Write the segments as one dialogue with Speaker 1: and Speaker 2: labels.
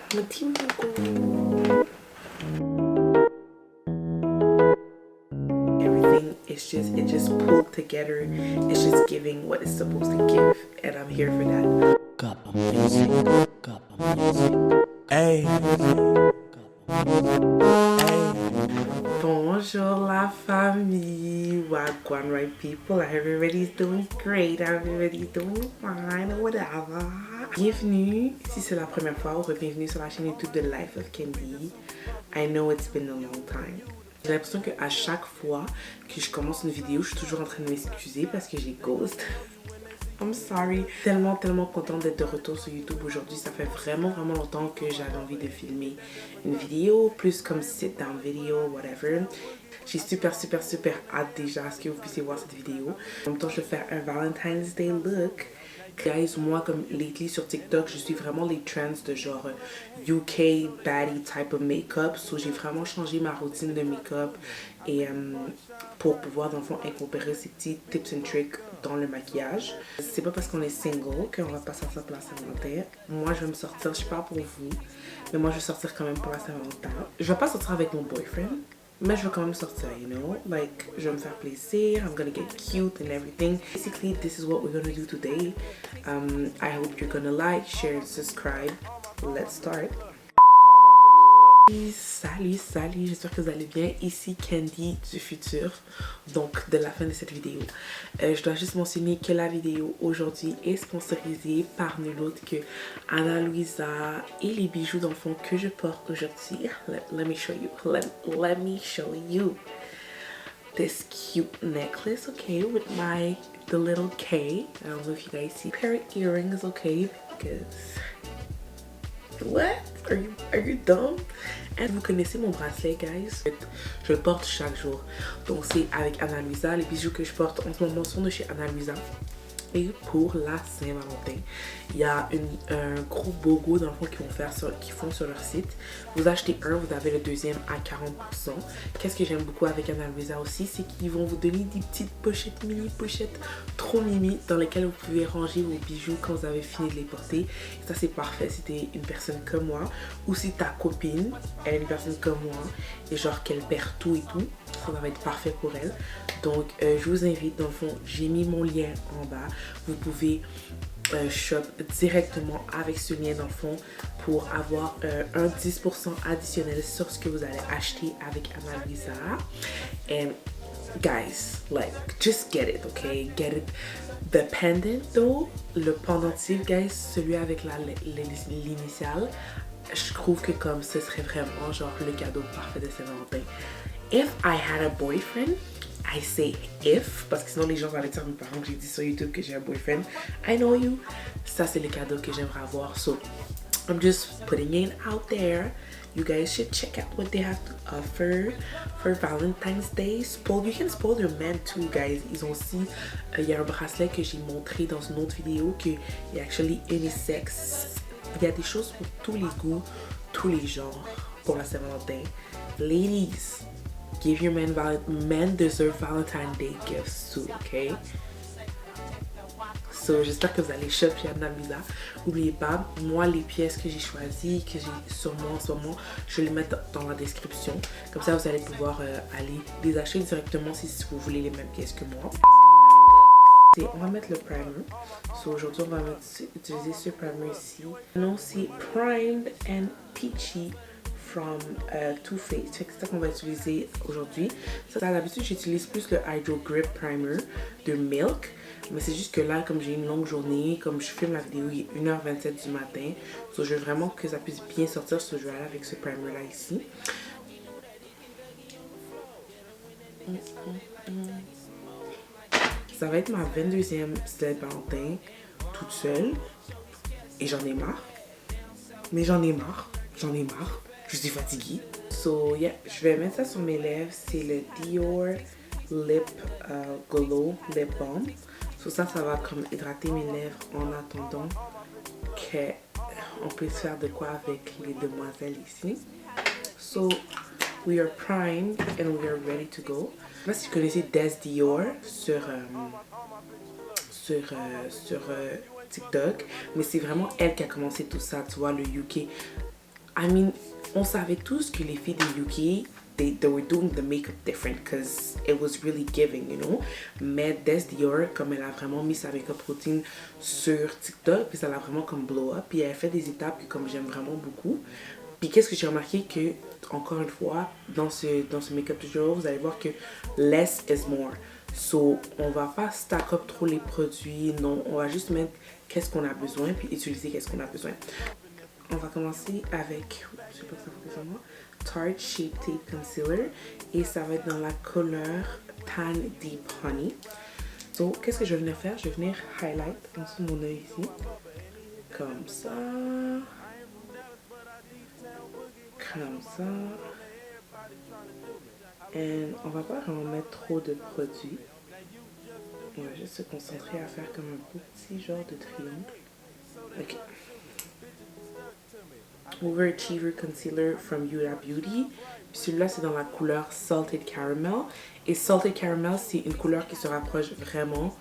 Speaker 1: I'm a team girl. Everything is it just pulled together. It's just giving what it's supposed to give, and I'm here for that.
Speaker 2: Cup of music, cup of music. Hey.
Speaker 1: Bonjour la famille, wagwan right people. I hope everybody's doing great. I hope everybody's doing fine or whatever. Bienvenue si c'est la première fois ou bienvenue sur la chaîne YouTube de Life of Candy. I know it's been a long time. J'ai l'impression qu'à chaque fois que je commence une vidéo, je suis toujours en train de m'excuser parce que j'ai ghost. I'm sorry. Tellement contente d'être de retour sur YouTube aujourd'hui. Ça fait vraiment longtemps que j'avais envie de filmer une vidéo, plus comme sit down vidéo, whatever. J'ai super hâte déjà à ce que vous puissiez voir cette vidéo. En même temps, je vais faire un Valentine's Day look. Guys, moi comme lately sur TikTok, je suis vraiment les trends de genre UK baddie type of make-up. So j'ai vraiment changé ma routine de make-up et pour pouvoir dans le fond incorporer ces petits tips and tricks dans le maquillage. C'est pas parce qu'on est single qu'on va pas sortir pour la Saint-Valentin. Moi je vais me sortir, je sais pas pour vous, mais moi je vais sortir quand même pour la Saint-Valentin. Je vais pas sortir avec mon boyfriend, mais je vais quand même sortir, you know, like je vais me faire plaisir, I'm gonna get cute and everything. Basically, this is what we're gonna do today. I hope you're gonna like, share and subscribe. Let's start. Salut, j'espère que vous allez bien. Ici Candy du futur, donc de la fin de cette vidéo. Je dois juste mentionner que la vidéo aujourd'hui est sponsorisée par nul autre que Ana Luisa et les bijoux dans le fond que je porte aujourd'hui. Let me show you. Let me show you this cute necklace, okay, with the little K. I don't know if you guys see. Pair of earrings, okay, because what? Are you dumb? Et vous connaissez mon bracelet, guys. Je le porte chaque jour. Donc c'est avec Ana Luisa. Les bijoux que je porte en ce moment sont de chez Ana Luisa. Et pour la Saint-Valentin, il y a un gros BOGO dans le fond qu'ils font sur leur site. Vous achetez un, vous avez le deuxième à 40%. Qu'est-ce que j'aime beaucoup avec Ana Luisa aussi, c'est qu'ils vont vous donner des petites pochettes, mini pochettes trop mimi dans lesquelles vous pouvez ranger vos bijoux quand vous avez fini de les porter. Et ça c'est parfait si t'es une personne comme moi ou si ta copine elle est une personne comme moi et genre qu'elle perd tout et tout. Ça va être parfait pour elle. Donc je vous invite, dans le fond j'ai mis mon lien en bas. Vous pouvez shop directement avec ce lien dans le fond pour avoir un 10% additionnel sur ce que vous allez acheter avec Ana Luisa. And guys, like just get it, okay? Get it. The pendant though, le pendentif guys, celui avec l'initiale, je trouve que comme ce serait vraiment genre le cadeau parfait de Saint-Valentin. If I had a boyfriend, I say if, parce que sinon les gens vont aller dire à mes parents que j'ai dit sur YouTube que j'ai un boyfriend. I know you. Ça c'est le cadeau que j'aimerais avoir. So I'm just putting it out there. You guys should check out what they have to offer for Valentine's Day. You can spoil your man too, guys. Ils ont aussi, il y a un bracelet que j'ai montré dans une autre vidéo que est actually unisex. Il y a des choses pour tous les goûts, tous les genres pour la Saint-Valentin. Ladies, give your men deserve Valentine's Day gifts too, okay? So, j'espère que vous allez shop chez Ana Luisa. N'oubliez pas, moi, les pièces que j'ai choisies, que j'ai sur moi en ce moment, je vais les mettre dans la description. Comme ça, vous allez pouvoir aller les acheter directement si vous voulez les mêmes pièces que moi. On va mettre le primer. So, aujourd'hui, on va utiliser ce primer ici. Non, c'est Primed and Peachy from Too Faced. C'est ça qu'on va utiliser aujourd'hui. Ça, d'habitude, j'utilise plus le Hydro Grip Primer de Milk. Mais c'est juste que là, comme j'ai une longue journée, comme je filme la vidéo, il est 1h27 du matin. So, je veux vraiment que ça puisse bien sortir. So, je vais aller avec ce primer-là ici. Ça va être ma 22e Saint-Valentin toute seule. Et j'en ai marre. Mais j'en ai marre. Je suis fatiguée. So yeah, je vais mettre ça sur mes lèvres. C'est le Dior Lip Glow Lip Balm. So ça va comme hydrater mes lèvres en attendant qu'on puisse faire de quoi avec les demoiselles ici. So we are primed and we are ready to go. Je sais pas si vous connaissez Des Dior sur TikTok, mais c'est vraiment elle qui a commencé tout ça, tu vois, le UK I mean, on savait tous que les filles de UK, they were doing the makeup different because it was really giving, you know. Mais Des Dior, comme elle a vraiment mis sa make-up routine sur TikTok, puis ça l'a vraiment comme blow up, puis elle a fait des étapes que comme j'aime vraiment beaucoup. Puis qu'est-ce que j'ai remarqué que, encore une fois, dans ce make-up tutorial, vous allez voir que less is more. So, on va pas stack up trop les produits, non, on va juste mettre qu'est-ce qu'on a besoin, puis utiliser qu'est-ce qu'on a besoin. On va commencer avec, je sais pas si ça fonctionne sur moi, Tarte Shape Tape Concealer, et ça va être dans la couleur Tan Deep Honey. So, qu'est-ce que je vais venir faire? Je vais venir highlight en dessous de mon œil ici, comme ça. Comme ça. Et on va pas vraiment mettre trop de produits. On va juste se concentrer à faire comme un petit genre de triangle. Ok. Overachiever Concealer from Huda Beauty. Puis celui-là, c'est dans la couleur Salted Caramel. Et Salted Caramel, c'est une couleur qui se rapproche vraiment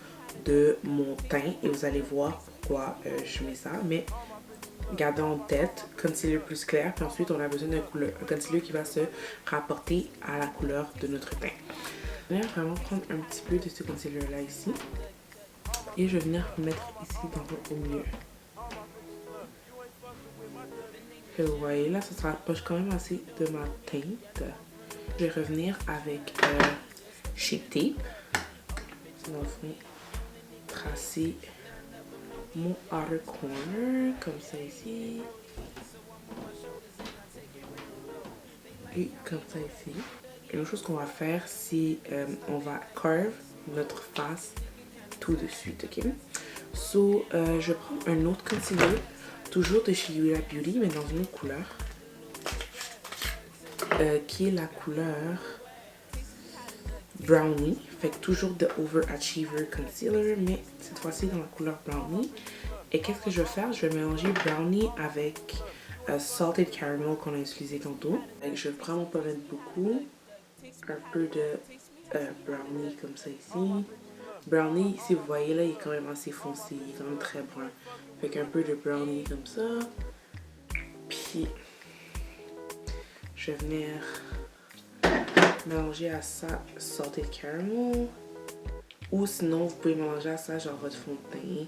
Speaker 1: de mon teint. Et vous allez voir pourquoi je mets ça. Mais gardez en tête, concealer plus clair, puis ensuite on a besoin d'un concealer qui va se rapporter à la couleur de notre teint. Je vais vraiment prendre un petit peu de ce concealer là ici et je vais venir mettre ici au milieu. Et vous voyez là, ça se rapproche quand même assez de ma teinte. Je vais revenir avec Shape Tape. Dans le fond, tracer mon outer corner comme ça ici et comme ça ici. Et l'autre chose qu'on va faire, c'est on va curve notre face tout de suite, ok? So, je vais prendre un autre concealer, toujours de chez Huda Beauty, mais dans une autre couleur, qui est la couleur Brownie. Fait que toujours de Overachiever Concealer, mais cette fois-ci dans la couleur Brownie. Et qu'est-ce que je vais faire? Je vais mélanger Brownie avec Salted Caramel qu'on a utilisé tantôt. Et je vais vraiment pas mettre beaucoup. Un peu de Brownie comme ça ici. Brownie, si vous voyez là, il est quand même assez foncé. Il est quand même très brun. Fait qu'un peu de Brownie comme ça. Puis, je vais venir mélanger à ça Salted Caramel. Ou sinon, vous pouvez mélanger à ça genre votre fond de teint.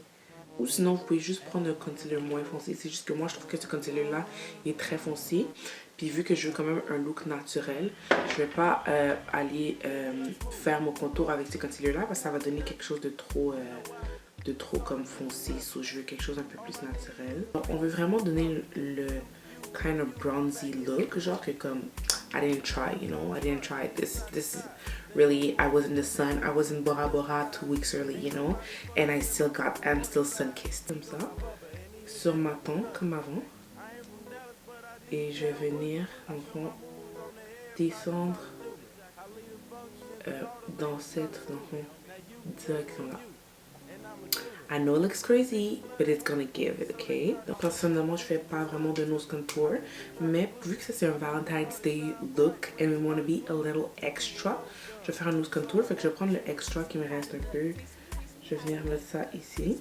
Speaker 1: Ou sinon, vous pouvez juste prendre un concealer moins foncé. C'est juste que moi, je trouve que ce concealer-là est très foncé. Puis vu que je veux quand même un look naturel, je vais pas aller faire mon contour avec ce concealer-là parce que ça va donner quelque chose de trop comme foncé. So, je veux quelque chose un peu plus naturel. Donc, on veut vraiment donner le kind of bronzy look. Genre que comme, I didn't try, you know. I didn't try this is really, I was in the sun. I was in Bora Bora 2 weeks early, you know. And I'm still sun-kissed. Comme ça. Sur ma tempe, comme avant. Et je vais venir, en fond, descendre dans cette direction-là. I know it looks crazy, but it's gonna give it, okay? Donc, personnellement, je fais pas vraiment de nose contour, mais vu que ça c'est un Valentine's Day look and we want to be a little extra, je vais faire un nose contour, fait que je vais prendre le extra qui me reste un peu. Je vais venir mettre ça ici.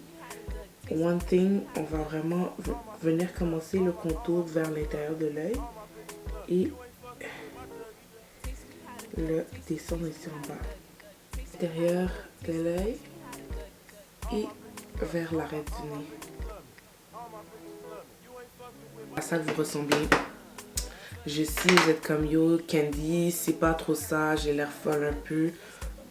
Speaker 1: One thing, on va vraiment venir commencer le contour vers l'intérieur de l'œil et le descendre ici en bas. L'intérieur de l'œil et vers l'arête du nez. À ça que vous ressemblez. Je sais, vous êtes comme yo, Candy, c'est pas trop ça, j'ai l'air folle un peu.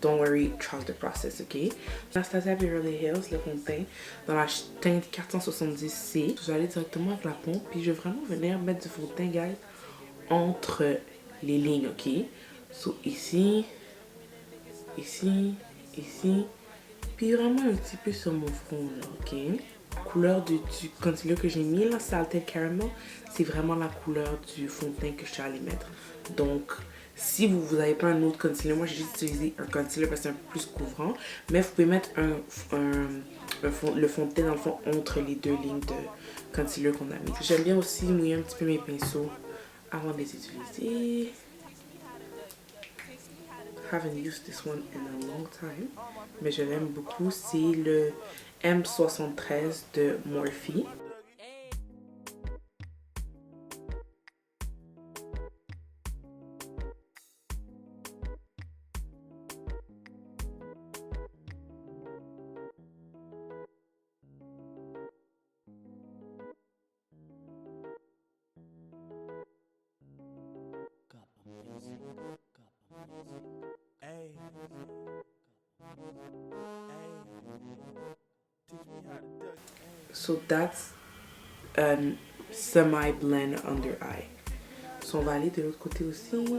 Speaker 1: Don't worry, trust the process, ok? Anastasia Beverly Hills, le fond de teint, dans la teinte 470C. Je vais aller directement avec la pompe, puis je vais vraiment venir mettre du fond de teint, guys, entre les lignes, ok? So, ici, ici, ici, puis vraiment un petit peu sur mon front, là, ok? La couleur du concealer que j'ai mis, là, Salted Caramel, c'est vraiment la couleur du fond de teint que je suis allée mettre. Donc, si vous n'avez pas un autre concealer, moi j'ai juste utilisé un concealer parce que c'est un peu plus couvrant. Mais vous pouvez mettre le fond de teint dans le fond entre les deux lignes de concealer qu'on a mis. J'aime bien aussi mouiller un petit peu mes pinceaux avant de les utiliser. Haven't used this one in a long time. Mais je l'aime beaucoup. C'est le M73 de Morphe. So that's a semi-blend under eye. So on va aller de l'autre côté aussi.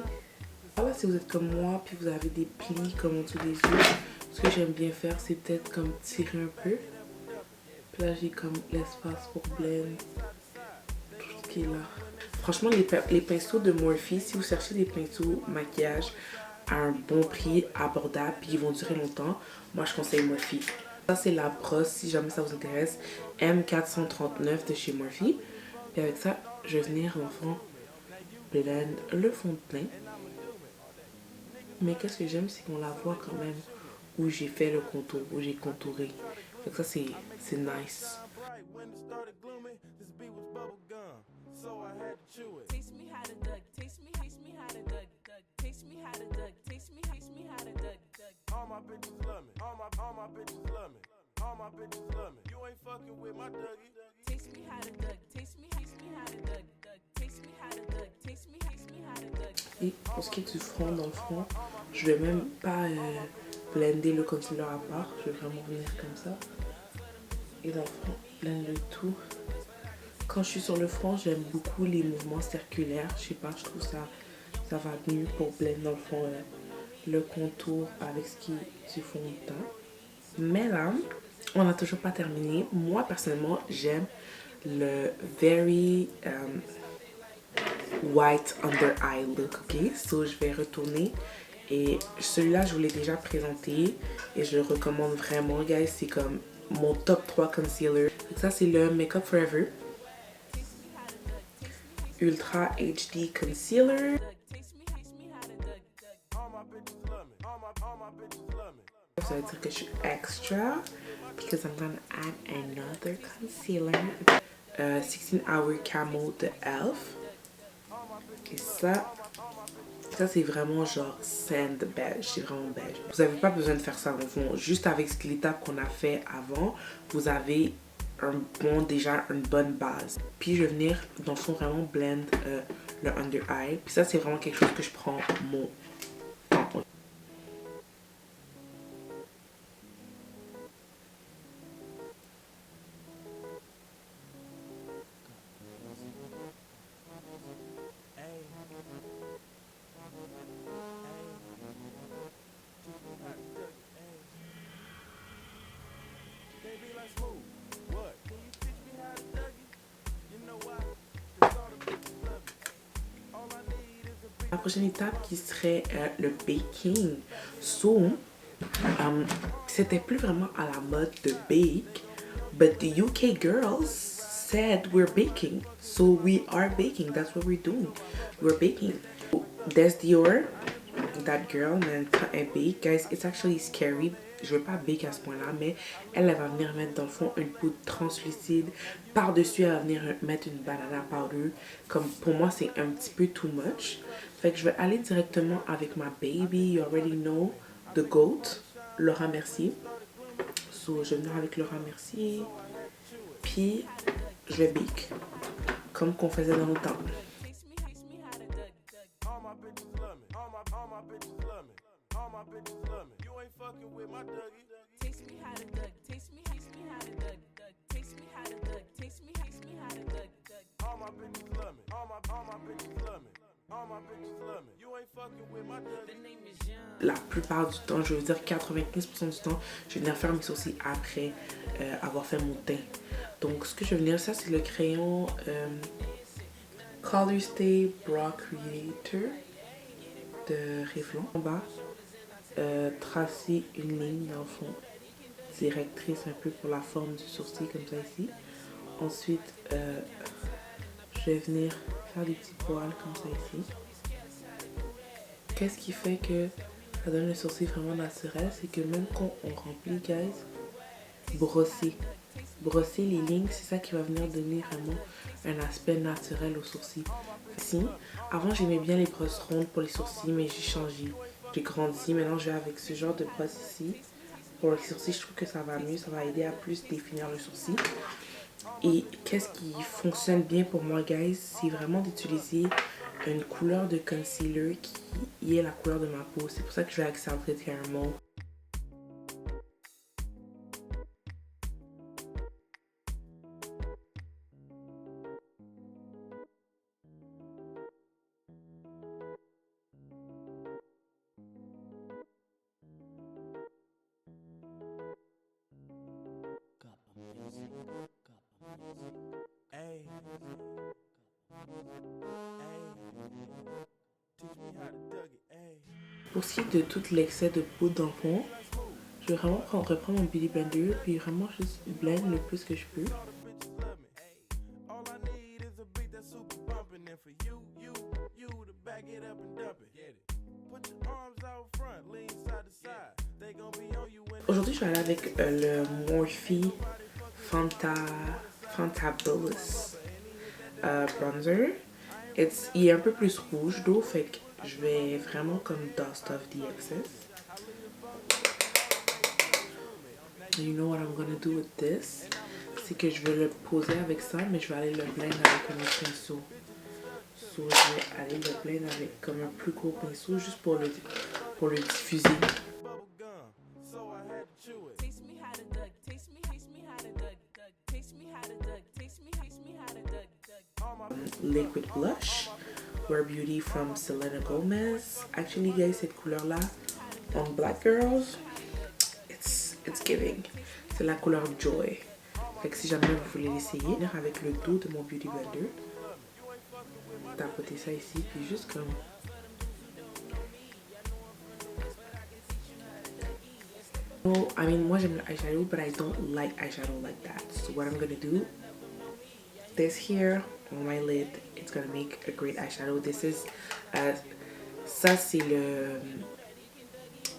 Speaker 1: Voilà, si vous êtes comme moi, puis vous avez des plis comme en dessous des yeux, ce que j'aime bien faire, c'est peut-être comme tirer un peu. Puis là, j'ai comme l'espace pour blend tout ce qui est là. Franchement, les pinceaux de Morphe, si vous cherchez des pinceaux maquillage à un bon prix, abordable, puis ils vont durer longtemps, moi je conseille Morphe. Ça, c'est la brosse, si jamais ça vous intéresse, M439 de chez Morphe. Puis avec ça, je vais venir, en fond, blend le fond de teint. Mais qu'est-ce que j'aime, c'est qu'on la voit quand même où j'ai fait le contour, où j'ai contouré. Donc ça, c'est nice. Et pour ce qui est du front, dans le front, je vais même pas blender le concealer à part. Je vais vraiment venir comme ça. Et dans le front, blend le tout. Quand je suis sur le front, j'aime beaucoup les mouvements circulaires. Je sais pas, je trouve ça va mieux pour blend dans le fond le contour avec ce qui est du fond de teint. Mais là, on n'a toujours pas terminé. Moi, personnellement, j'aime le very white under eye look, ok? So, je vais retourner. Et celui-là, je vous l'ai déjà présenté. Et je le recommande vraiment, guys. C'est comme mon top 3 concealer. Donc ça, c'est le Makeup Forever Ultra HD Concealer. Ça veut dire que je suis extra. Because I'm gonna add another concealer. 16 Hour Camo de e.l.f. Et ça c'est vraiment genre sand beige, c'est vraiment beige. Vous n'avez pas besoin de faire ça en fond. Juste avec l'étape qu'on a fait avant, vous avez déjà une bonne base. Puis je vais venir dans le fond vraiment blend le under eye. Puis ça c'est vraiment quelque chose que je prends mon temps. La prochaine étape qui serait le baking. So, c'était plus vraiment à la mode de bake, but the UK girls said we're baking. So we are baking, that's what we're doing. We're baking. Des Dior, that girl, quand elle bake, guys, it's actually scary. Je veux pas bake à ce point-là, mais elle va venir mettre dans le fond une poudre translucide. Par-dessus, elle va venir mettre une banana powder. Comme pour moi, c'est un petit peu too much. Fait que je vais aller directement avec ma baby, you already know, the GOAT, Laura Mercier. So, je vais venir avec Laura Mercier. Puis, je vais bake. Comme qu'on faisait dans le temps. La plupart du temps, je veux dire 95% du temps, je vais venir faire mes sourcils après avoir fait mon teint. Donc ce que je vais venir, ça c'est le crayon Color Stay Brow Creator de Revlon. En bas, tracer une ligne dans le fond directrice un peu pour la forme du sourcil comme ça ici. Ensuite, je vais venir faire des petits poils comme ça ici. Qu'est-ce qui fait que ça donne le sourcil vraiment naturel? C'est que même quand on remplit, guys, brosser les lignes, c'est ça qui va venir donner vraiment un aspect naturel au sourcil. Ici, avant j'aimais bien les brosses rondes pour les sourcils, mais j'ai changé. J'ai grandi, maintenant je vais avec ce genre de brosse ici. Pour les sourcils, je trouve que ça va mieux, ça va aider à plus définir le sourcil. Et qu'est-ce qui fonctionne bien pour moi, guys, c'est vraiment d'utiliser une couleur de concealer qui est la couleur de ma peau. C'est pour ça que je vais avec Salted Caramel. Pour ce qui est de tout l'excès de poudre dans le fond, je vais vraiment reprendre mon Beauty Blender puis vraiment juste blend le plus que je peux. Aujourd'hui, je vais aller avec le Morphe Fantabulous bronzer. Il est un peu plus rouge d'eau, fait que je vais vraiment comme dust off the excess. You know what I'm gonna do with this? C'est que je vais le poser avec ça, mais je vais aller le blend avec un autre pinceau. So, je vais aller le blend avec comme un plus gros pinceau juste pour le diffuser. Liquid blush, Rare Beauty from Selena Gomez. Actually, guys, cette couleur-là, on Black Girls, it's giving. C'est la couleur Joy. Fait que si jamais vous voulez l'essayer, avec le dos de mon Beauty Blender, tapoter ça ici, puis juste comme... Oh, I mean, moi j'aime le eyeshadow, but I don't like eyeshadow like that. So what I'm gonna do, this here on my lid, it's gonna make a great eyeshadow. This is, ça c'est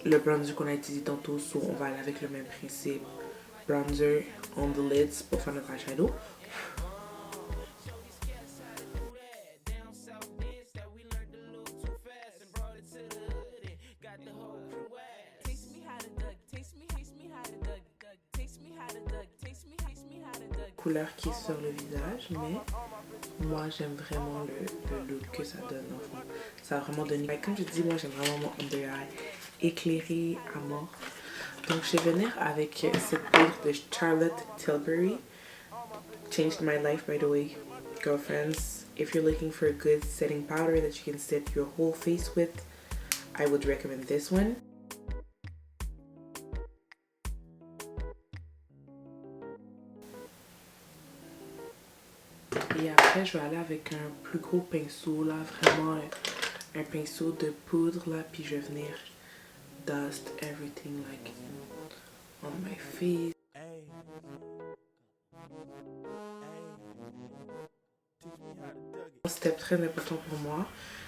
Speaker 1: le bronzer qu'on a utilisé tantôt, so on va aller avec le même principe. Bronzer on the lids pour faire notre eyeshadow. Couleur qui est sur le visage, mais moi j'aime vraiment le look que ça donne. Enfin, ça a vraiment donné, comme je dis, moi j'aime vraiment mon under eye éclairé à mort. Donc je vais venir avec cette poudre de Charlotte Tilbury. Changed my life, by the way, girlfriends. If you're looking for a good setting powder that you can set your whole face with, I would recommend this one. Et après, je vais aller avec un plus gros pinceau, là, vraiment un pinceau de poudre, là, puis je vais venir dust everything, like, on my face. Step très important pour moi,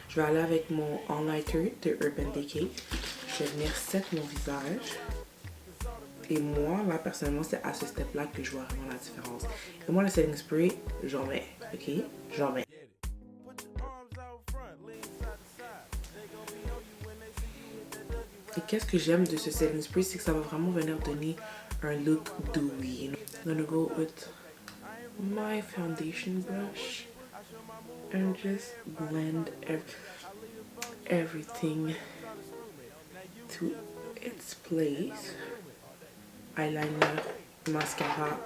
Speaker 1: je vais aller avec mon all-nighter de Urban Decay. Je vais venir set mon visage. Et moi, là, personnellement, c'est à ce step-là que je vois vraiment la différence. Et moi, le setting spray, j'en mets, ok? J'en mets. Et qu'est-ce que j'aime de ce setting spray, c'est que ça va vraiment venir donner un look dewy. I'm gonna go with my foundation brush and just blend everything to its place. Eyeliner, mascara,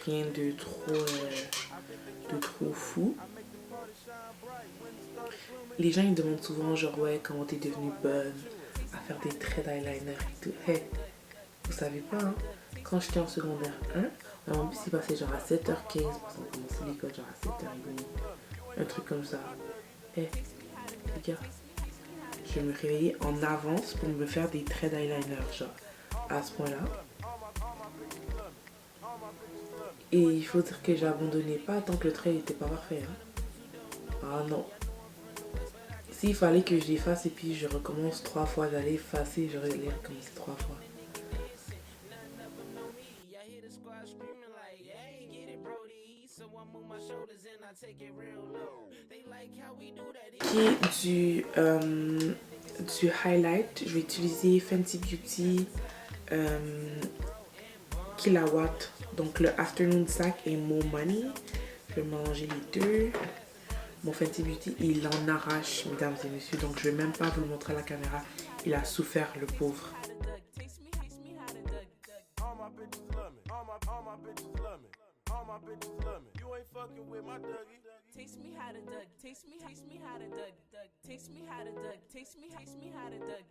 Speaker 1: rien de trop fou. Les gens ils demandent souvent genre ouais comment t'es devenue bonne à faire des traits d'eyeliner et tout. Hey, vous savez pas hein, quand j'étais en secondaire 1, en plus il passait genre à 7h15 parce qu'on commençait l'école genre à 7h30, un truc comme ça. Hey, les gars, je me réveillais en avance pour me faire des traits d'eyeliner genre à ce point là. Et il faut dire que j'abandonnais pas tant que le trait n'était pas parfait. Hein. Ah non. S'il fallait que je l'efface et puis je recommence 3 fois d'aller effacer, j'aurais recommencé 3 fois. Qui est du highlight, je vais utiliser Fenty Beauty Killawatt. Donc le Afternoon Sack et Mo Money. Je vais mélanger les deux. Mon Fenty Beauty, il en arrache, mesdames et messieurs. Donc je vais même pas vous le montrer à la caméra. Il a souffert, le pauvre. Taste me how to Doug. Taste me how to Doug. Taste me how to Doug. Taste me how to Doug.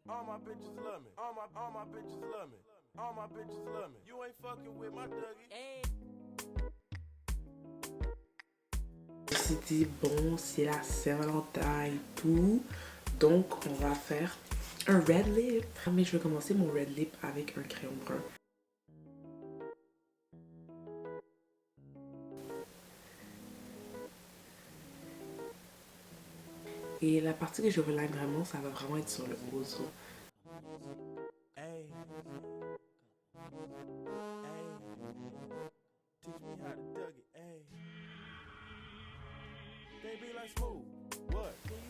Speaker 1: All my bitches love me. All my bitches love me. All my bitches love me. You ain't fucking with my Dougie. Hey. C'était bon, c'est la Saint-Valentin et tout. Donc on va faire un red lip. Mais je vais commencer mon red lip avec un crayon brun. Et la partie que je reline vraiment, ça va vraiment être sur le rose.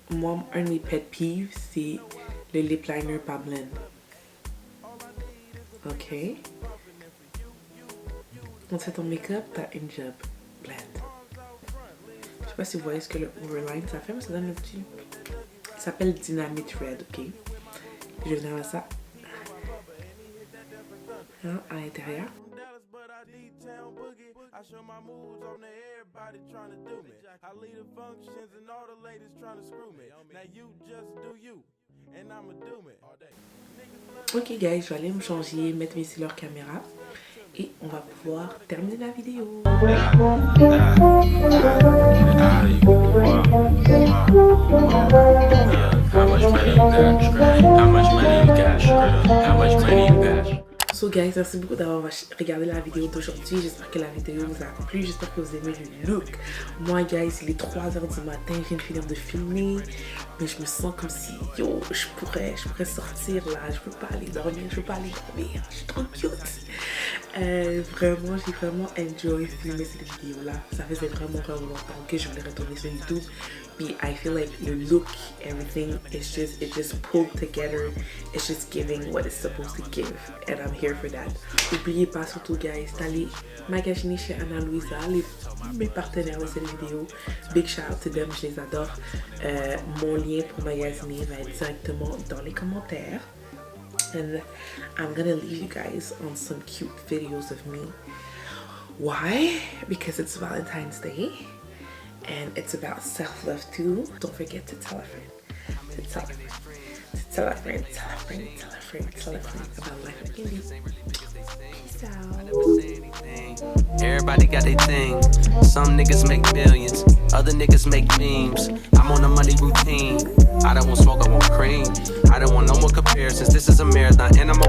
Speaker 1: Moi, un de mes pet peeves, c'est le lip liner pas blend. Ok. Quand tu fais ton make-up, t'as une job blend. Je sais pas si vous voyez ce que le overline ça fait, mais ça donne le petit. Ça s'appelle Dynamite Red, ok. Je vais venir à ça. Hein, à l'intérieur. Ok guys, je vais aller me changer, mettre mes sealers caméra et on va pouvoir terminer la vidéo. So guys, merci beaucoup d'avoir regardé la vidéo d'aujourd'hui. J'espère que la vidéo vous a plu. J'espère que vous aimez le look. Moi guys, il est 3h du matin. Je viens de finir de filmer. Mais je me sens comme si, yo, je pourrais sortir là. Je peux pas aller dormir. Je suis trop cute. Vraiment, j'ai vraiment enjoy filmer cette vidéo là. Ça faisait vraiment longtemps que je voulais retourner sur YouTube. But I feel like the look, everything, it just pulled together. It's just giving what it's supposed to give. And I'm here for that. N'oubliez pas surtout guys d'aller magasiner chez Ana Luisa, mes partenaires de cette vidéo. Big shout out to them, je les adore. Mon lien pour magasiner va être directement dans les commentaires. And I'm gonna leave you guys on some cute videos of me. Why? Because it's Valentine's Day. And it's about self-love too. Don't forget to tell a friend. To tell a friend. To tell a friend. Tell a friend. Tell a friend. Tell a friend about life with Indy. Peace out.
Speaker 3: Everybody got their thing. Some niggas make millions. Other niggas make memes. I'm on a money routine. I don't want smoke, I want cream. I don't want no more comparisons. This is a marathon and I'm